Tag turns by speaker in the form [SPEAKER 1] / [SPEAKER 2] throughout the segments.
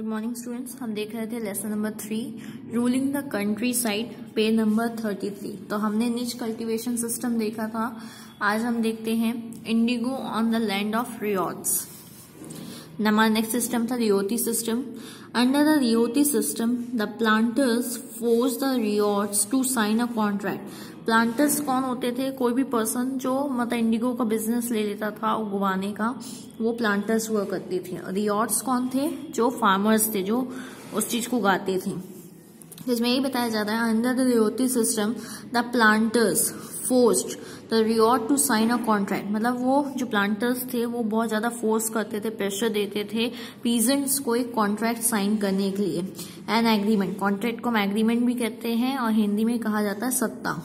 [SPEAKER 1] Good morning students. हम देख रहे थे lesson number 3 ruling the country side पे नंबर 33। तो हमने निच कल्टीवेशन सिस्टम देखा था। आज हम देखते हैं indigo on the land of ryots. हमारा नेक्स्ट सिस्टम था ryoti system. Under the ryoti system the planters force the ryots to sign a contract. Planters कौन होते थे? कोई भी पर्सन जो मतलब इंडिगो का बिजनेस ले लेता था उगवाने का, वो प्लांटर्स हुआ करते थे। रियोट्स कौन थे? जो फार्मर्स थे, जो उस चीज को उगाते थे। इसमें यही बताया जाता है under the ryoti system the planters forced the ryot to sign a contract. मतलब वो जो प्लांटर्स थे वो बहुत ज्यादा फोर्स करते थे, प्रेशर देते थे पीजेंट्स को एक कॉन्ट्रैक्ट साइन करने के लिए। एन एग्रीमेंट, कॉन्ट्रैक्ट को हम एग्रीमेंट भी कहते हैं और हिंदी में कहा जाता है सत्ता।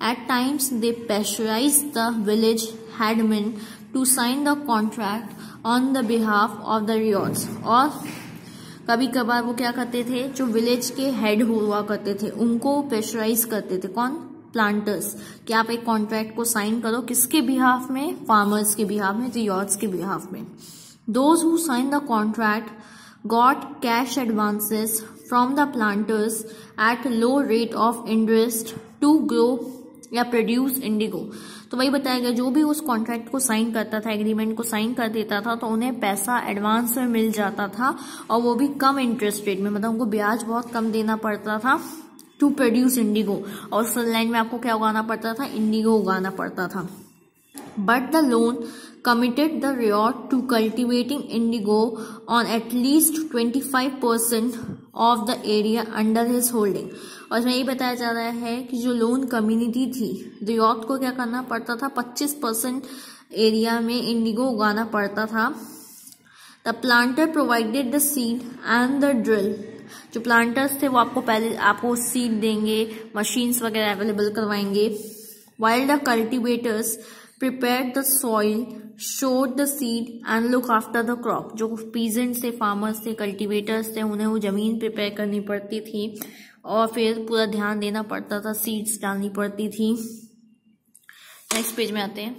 [SPEAKER 1] At times they pressurized the village headmen to sign the contract on the behalf of the riots। और कभी कभार वो क्या करते थे, जो विलेज के हेड हुआ करते थे उनको प्रेशराइज करते थे। कौन? प्लांटर्स, कि आप एक कॉन्ट्रैक्ट को साइन करो। किसके बिहाफ में? फार्मर्स के बिहाफ में, रियोट्स के बिहाफ में। Those who signed the contract got cash advances from the planters at low rate of interest to grow या प्रोड्यूस इंडिगो। तो वही बताया गया, जो भी उस कॉन्ट्रैक्ट को साइन करता था, एग्रीमेंट को साइन कर देता था, तो उन्हें पैसा एडवांस में मिल जाता था और वो भी कम इंटरेस्ट रेट में। मतलब उनको ब्याज बहुत कम देना पड़ता था टू प्रोड्यूस इंडिगो। और उस लैंड में आपको क्या उगाना पड़ता था? इंडिगो उगाना पड़ता था। But the loan committed the riot to cultivating indigo on at least 25% of the area under his holding। और इसमें यही बताया जा रहा है कि जो लोन कम्युनिटी थी, रियोट को क्या करना पड़ता था? 25% एरिया में इंडिगो उगाना पड़ता था। The planter provided the seed and the drill. जो प्लांटर्स थे वो आपको सीड देंगे, मशीन्स वगैरह अवेलेबल करवाएंगे। while the cultivators prepared the soil, showed the seed and look after the crop। जो peasants थे, farmers थे, cultivators थे, उन्हें वो जमीन प्रिपेयर करनी पड़ती थी और फिर पूरा ध्यान देना पड़ता था, सीड्स डालनी पड़ती थी। नेक्स्ट पेज में आते हैं।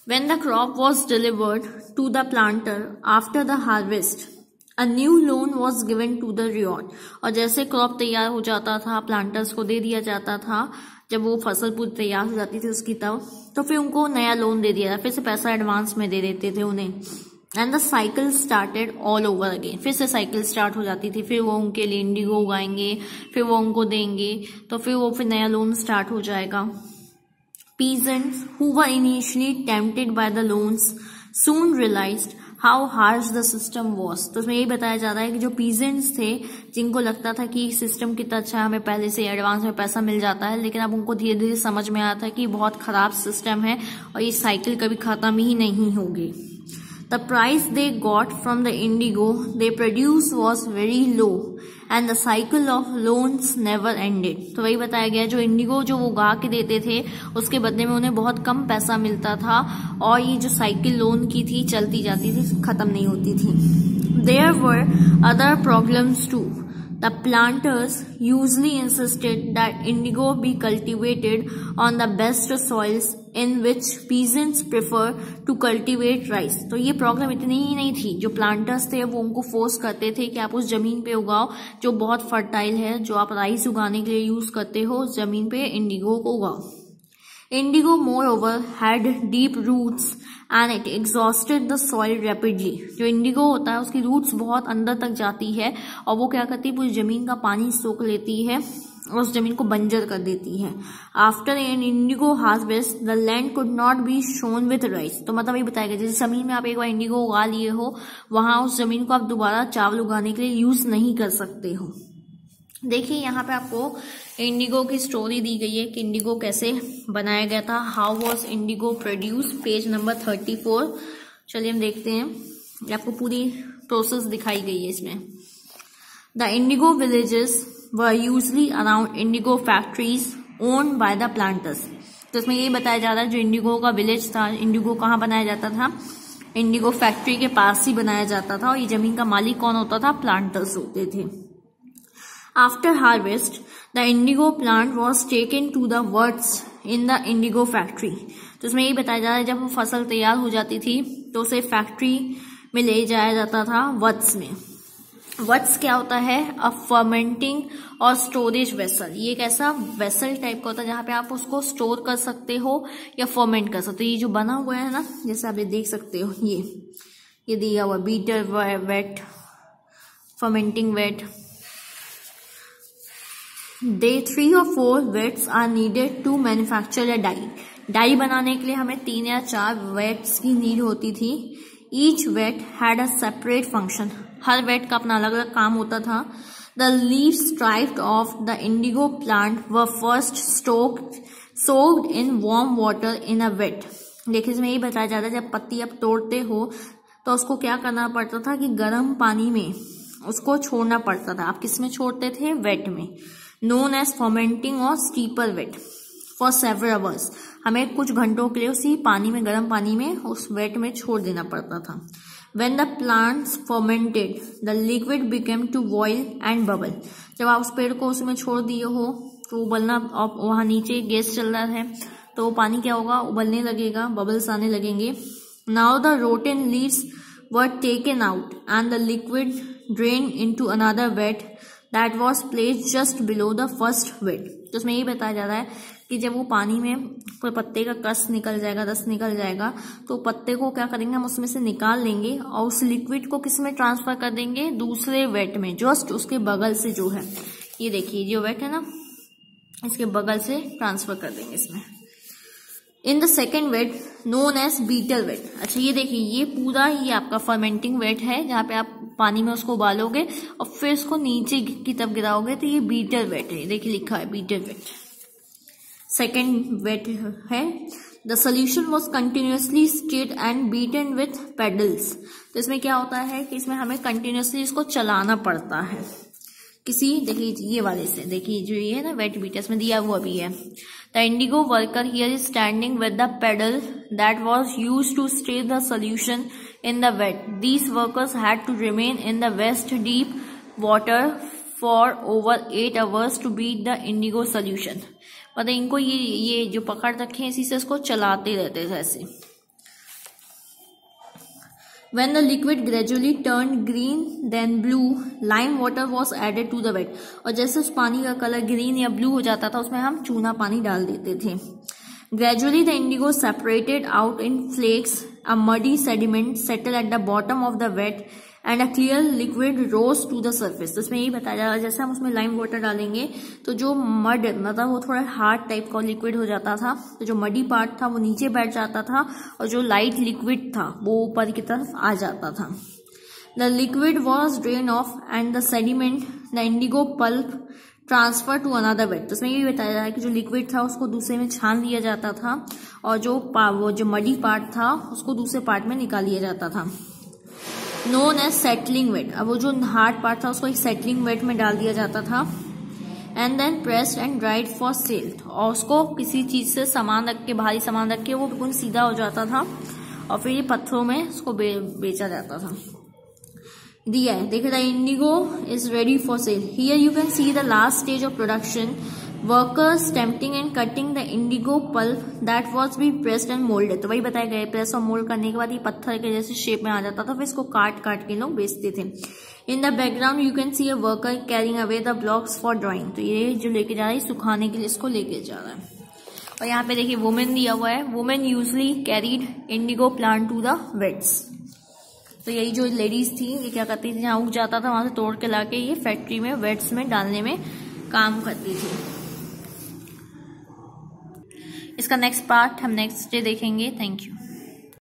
[SPEAKER 1] When the crop was delivered to the planter after the harvest, a new loan was given to the riot। और जैसे क्रॉप तैयार हो जाता था, प्लांटर्स को दे दिया जाता था, जब वो फसल पूरी तैयार हो जाती थी उसकी तब, तो फिर उनको नया लोन दे दिया जाता, फिर से पैसा एडवांस में दे देते थे उन्हें। And the cycle started all over again. फिर से साइकिल स्टार्ट हो जाती थी, फिर वो उनके लिए इंडिगो उगाएंगे, फिर वो उनको देंगे, तो फिर नया लोन स्टार्ट हो जाएगा। Peasants who were initially tempted by the loans soon realized how harsh the system was। तो इसमें यही बताया जा रहा है कि जो पीजेंट्स थे, जिनको लगता था कि सिस्टम कितना अच्छा है, हमें पहले से एडवांस में पैसा मिल जाता है, लेकिन अब उनको धीरे धीरे समझ में आया था कि बहुत खराब सिस्टम है और ये साइकिल कभी खत्म ही नहीं होगी। The price they got from the indigo they produced was very low and the cycle of loans never ended। तो वही बताया गया, जो इंडिगो जो वो उगा के देते थे उसके बदले में उन्हें बहुत कम पैसा मिलता था और ये जो साइकिल लोन की थी चलती जाती थी, खत्म नहीं होती थी। There were other problems too। The planters usually insisted that indigo be cultivated on the best soils in which peasants prefer to cultivate rice। तो ये प्रॉब्लम इतनी ही नहीं थी, जो प्लांटर्स थे वो उनको फोर्स करते थे कि आप उस जमीन पे उगाओ जो बहुत फर्टाइल है, जो आप राइस उगाने के लिए यूज करते हो, उस जमीन पे इंडिगो को उगाओ। Indigo moreover had deep roots and it exhausted the soil rapidly। जो इंडिगो होता है उसकी रूट्स बहुत अंदर तक जाती है और वो क्या करती है, पूरी जमीन का पानी सोख लेती है और उस जमीन को बंजर कर देती है। After an indigo harvest the land could not be shown with rice. तो मतलब ये बताएगा, जैसे जमीन में आप एक बार इंडिगो उगा लिए हो, वहां उस जमीन को आप दोबारा चावल उगाने के लिए यूज नहीं कर सकते हो। देखिए यहाँ पे आपको इंडिगो की स्टोरी दी गई है कि इंडिगो कैसे बनाया गया था। How was Indigo produce, page number 34। चलिए हम देखते हैं, ये आपको पूरी प्रोसेस दिखाई गई है इसमें। The Indigo villages were usually around Indigo factories owned by the planters. तो इसमें यही बताया जा रहा है, जो इंडिगो का विलेज था, इंडिगो कहाँ बनाया जाता था? इंडिगो फैक्ट्री के पास ही बनाया जाता था और ये जमीन का मालिक कौन होता था? प्लांटर्स होते थे। After harvest, the indigo plant was taken to the works in the indigo factory। तो इसमें यही बताया जा रहा है, जब वो फसल तैयार हो जाती थी तो उसे फैक्ट्री में ले जाया जाता था वट्स में। वट्स क्या होता है? अ फर्मेंटिंग और स्टोरेज वेसल। ये एक ऐसा वेसल टाइप का होता है जहां पे आप उसको स्टोर कर सकते हो या फर्मेंट कर सकते हो। ये जो बना हुआ है ना, जैसे आप ये देख सकते हो, ये दिया हुआ beater vat, fermenting vat. They 3 or 4 vats are needed to manufacture a dye. Dye बनाने के लिए हमें 3 या 4 वेट्स की नीड होती थी। Each vat had a separate function. हर वेट का अपना अलग अलग काम होता था। The leaves stripped off the indigo plant were first soaked in warm water in a vat. देखिए, इसमें यही बताया जाता है, जब पत्ती आप तोड़ते हो तो उसको क्या करना पड़ता था कि गर्म पानी में उसको छोड़ना पड़ता था। आप किस में छोड़ते थे? वेट में। Known as fermenting or steeper vat for several hours. हमें कुछ घंटों के लिए उसी पानी में, गर्म पानी में, उस वेट में छोड़ देना पड़ता था। When the plants fermented, the liquid became to boil and bubble. जब आप उस पेड़ को उसमें छोड़ दिए हो तो उबलना, और वहां नीचे गैस चल रहा है तो पानी क्या होगा? उबलने लगेगा, बबल्स आने लगेंगे। Now the rotten leaves were taken out and the liquid drained into another vat that was placed just below the first vat. तो उसमें यही बताया जा रहा है कि जब वो पानी में पत्ते का रस निकल जाएगा तो पत्ते को क्या करेंगे? हम उसमें से निकाल लेंगे और उस लिक्विड को किस में ट्रांसफर कर देंगे? दूसरे वेट में, जस्ट उसके बगल से जो है, ये देखिए जो वेट है ना, इसके बगल से ट्रांसफर कर देंगे इसमें। In the second vat known as beater vat. अच्छा, ये देखिए, ये पूरा ये आपका फर्मेंटिंग वेट है जहाँ पे आप पानी में उसको उबालोगे और फिर उसको नीचे की तरफ गिराओगे, तो ये बीटर वेट है। देखिए लिखा है बीटर वेट। सेकेंड वेट है the solution was continuously stirred and beaten with pedals. तो इसमें क्या होता है कि इसमें हमें कंटिन्यूसली इसको चलाना पड़ता है किसी, देखिए ये वाले से, देखिए जो ये है ना वेट बीटर, इसमें दिया हुआ भी है। The indigo worker here is standing with the paddle that was use to stir the solution in the vat. These workers had to remain in the waist deep water for over 8 hours to beat the indigo solution. मतलब इनको ये जो पकड़ रखे हैं, इसी से इसको चलाते रहते थे ऐसे। When the liquid gradually turned green then blue, lime water was added to the wet. और जैसे उस पानी का कलर ग्रीन या ब्लू हो जाता था, उसमें हम चूना पानी डाल देते थे। Gradually the indigo separated out in flakes, a muddy sediment settled at the bottom of the wet and a clear liquid rose to the surface. तो इसमें यही बताया जा रहा है, जैसे हम उसमें लाइम वाटर डालेंगे तो जो मड, मतलब वो थोड़ा हार्ड टाइप का लिक्विड हो जाता था, तो जो मडी पार्ट था वो नीचे बैठ जाता था और जो लाइट लिक्विड था वो ऊपर की तरफ आ जाता था। The liquid was drain off and the sediment the indigo pulp transfer to another vat. तो इसमें ये भी बताया जा रहा है कि जो लिक्विड था उसको दूसरे में छान लिया जाता था और जो मडी पार्ट था उसको दूसरे पार्ट में निकाल लिया जाता था। Known as settling vat. अब वो जो हार्ड पार्ट था उसको एक सेटलिंग वेट में डाल दिया जाता था। And then pressed and dried for sale. और उसको किसी चीज से सामान रख के, भारी सामान रख के वो बिल्कुल सीधा हो जाता था और फिर ये पत्थरों में उसको बेचा जाता था। दिया है, देखिए the indigo is ready for sale. Here you can see the last stage of production, workers stamping and cutting the indigo pulp that was be pressed and moulded. तो वही बताया गया, प्रेस और मोल्ड करने के बाद ये पत्थर के जैसे शेप में आ जाता था, फिर इसको काट काट के लोग बेचते थे। In the background you can C a worker carrying away the blocks for drawing. तो ये जो लेके जा रहा है सुखाने के लिए इसको लेके जा रहा है। और यहाँ पे देखिए वुमेन दिया हुआ है, women usually carried indigo plant to the vats. तो यही जो लेडीज थी ये क्या करती थी, जहाँ उग जाता था वहां से तोड़ के लाके ये फैक्ट्री में वेट्स में डालने में काम करती थी। इसका नेक्स्ट पार्ट हम नेक्स्ट डे देखेंगे। Thank you.